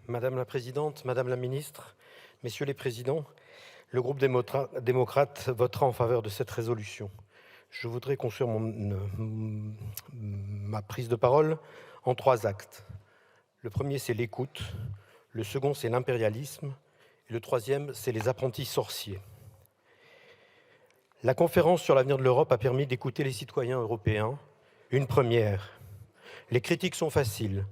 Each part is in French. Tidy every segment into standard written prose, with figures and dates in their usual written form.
Madame la Présidente, Madame la Ministre, Messieurs les Présidents, le groupe démocrate votera en faveur de cette résolution. Je voudrais construire ma prise de parole en 3 actes. Le premier, c'est l'écoute. Le second, c'est l'impérialisme. Et le troisième, c'est les apprentis sorciers. La conférence sur l'avenir de l'Europe a permis d'écouter les citoyens européens. Une première. Les critiques sont faciles.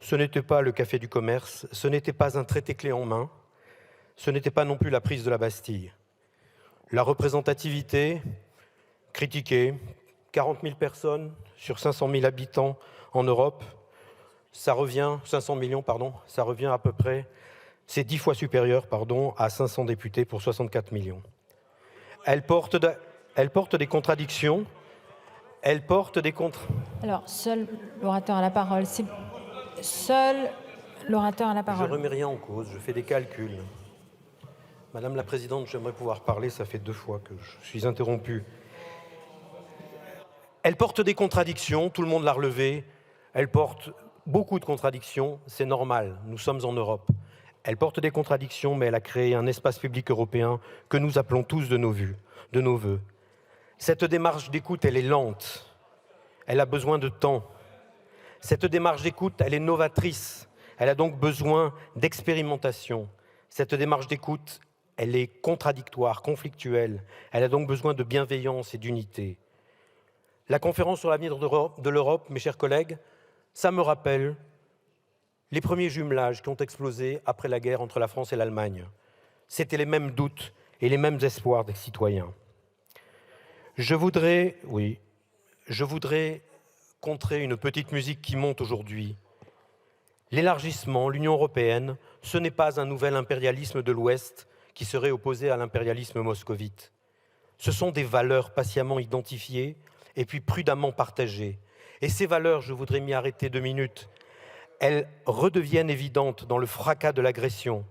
Ce n'était pas le café du commerce, ce n'était pas un traité clé en main, ce n'était pas non plus la prise de la Bastille. La représentativité, critiquée, 40 000 personnes sur 500 000 habitants en Europe, ça revient, 500 millions, pardon, ça revient à peu près, c'est 10 fois supérieur, à 500 députés pour 64 millions. Elle porte des contradictions, Alors, seul l'orateur a la parole. Seul l'orateur a la parole. Je ne remets rien en cause, je fais des calculs. Madame la Présidente, j'aimerais pouvoir parler, ça fait 2 fois que je suis interrompu. Elle porte des contradictions, tout le monde l'a relevé. Elle porte beaucoup de contradictions, c'est normal, nous sommes en Europe. Elle porte des contradictions, mais elle a créé un espace public européen que nous appelons tous de nos vœux. Cette démarche d'écoute, elle est lente. Elle a besoin de temps. Cette démarche d'écoute, elle est novatrice. Elle a donc besoin d'expérimentation. Cette démarche d'écoute, elle est contradictoire, conflictuelle. Elle a donc besoin de bienveillance et d'unité. La conférence sur l'avenir de l'Europe, mes chers collègues, ça me rappelle les premiers jumelages qui ont explosé après la guerre entre la France et l'Allemagne. C'était les mêmes doutes et les mêmes espoirs des citoyens. Je voudrais contrer une petite musique qui monte aujourd'hui. L'élargissement, l'Union européenne, ce n'est pas un nouvel impérialisme de l'Ouest qui serait opposé à l'impérialisme moscovite. Ce sont des valeurs patiemment identifiées et puis prudemment partagées. Et ces valeurs, je voudrais m'y arrêter 2 minutes, elles redeviennent évidentes dans le fracas de l'agression.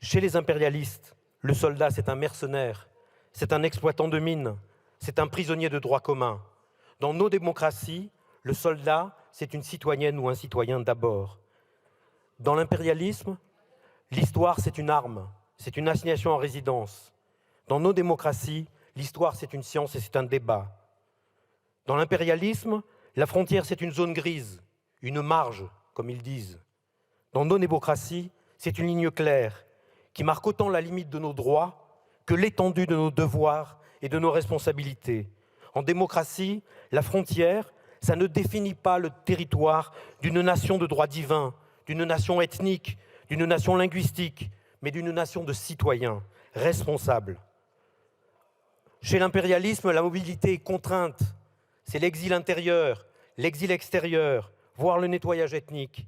Chez les impérialistes, le soldat, c'est un mercenaire, c'est un exploitant de mines, c'est un prisonnier de droit commun. Dans nos démocraties, le soldat, c'est une citoyenne ou un citoyen d'abord. Dans l'impérialisme, l'histoire, c'est une arme, c'est une assignation en résidence. Dans nos démocraties, l'histoire, c'est une science et c'est un débat. Dans l'impérialisme, la frontière, c'est une zone grise, une marge, comme ils disent. Dans nos démocraties, c'est une ligne claire qui marque autant la limite de nos droits que l'étendue de nos devoirs et de nos responsabilités. En démocratie, la frontière, ça ne définit pas le territoire d'une nation de droit divin, d'une nation ethnique, d'une nation linguistique, mais d'une nation de citoyens responsables. Chez l'impérialisme, la mobilité est contrainte. C'est l'exil intérieur, l'exil extérieur, voire le nettoyage ethnique.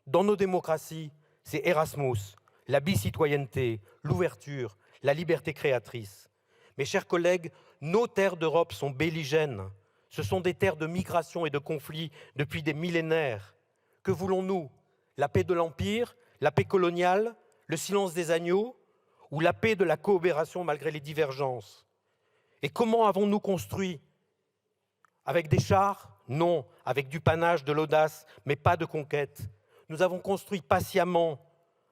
Dans nos démocraties, c'est Erasmus, la bicitoyenneté, l'ouverture, la liberté créatrice. Mes chers collègues, nos terres d'Europe sont belligènes. Ce sont des terres de migration et de conflits depuis des millénaires. Que voulons-nous? La paix de l'Empire, la paix coloniale, le silence des agneaux ou la paix de la coopération malgré les divergences? Et comment avons-nous construit? Avec des chars? Non. Avec du panache, de l'audace, mais pas de conquête. Nous avons construit patiemment,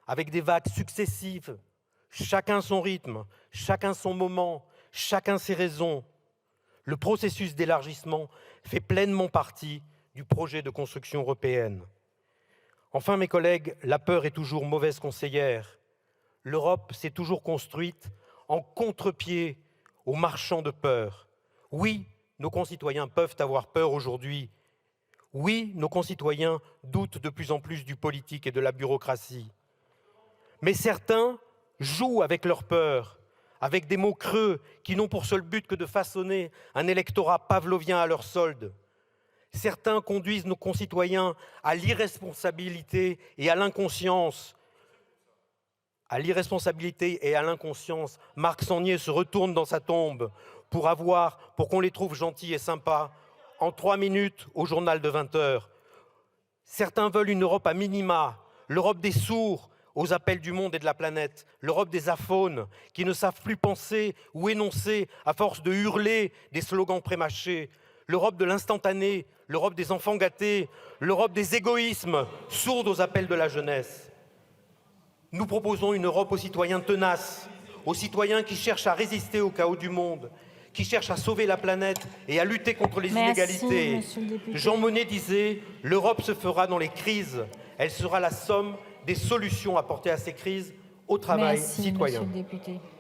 avec des vagues successives, chacun son rythme, chacun son moment, chacun ses raisons. Le processus d'élargissement fait pleinement partie du projet de construction européenne. Enfin, mes collègues, la peur est toujours mauvaise conseillère. L'Europe s'est toujours construite en contre-pied aux marchands de peur. Oui, nos concitoyens peuvent avoir peur aujourd'hui. Oui, nos concitoyens doutent de plus en plus du politique et de la bureaucratie. Mais certains jouent avec leur peur, avec des mots creux qui n'ont pour seul but que de façonner un électorat pavlovien à leur solde. Certains conduisent nos concitoyens à l'irresponsabilité et à l'inconscience. À l'irresponsabilité et à l'inconscience, Marc Sangnier se retourne dans sa tombe pour qu'on les trouve gentils et sympas en 3 minutes au journal de 20 heures. Certains veulent une Europe à minima, l'Europe des sourds aux appels du monde et de la planète, l'Europe des aphones qui ne savent plus penser ou énoncer à force de hurler des slogans prémâchés, l'Europe de l'instantané, l'Europe des enfants gâtés, l'Europe des égoïsmes, sourde aux appels de la jeunesse. Nous proposons une Europe aux citoyens tenaces, aux citoyens qui cherchent à résister au chaos du monde, qui cherchent à sauver la planète et à lutter contre les inégalités. Jean Monnet disait « L'Europe se fera dans les crises, elle sera la somme des solutions apportées à ces crises au travail citoyen ».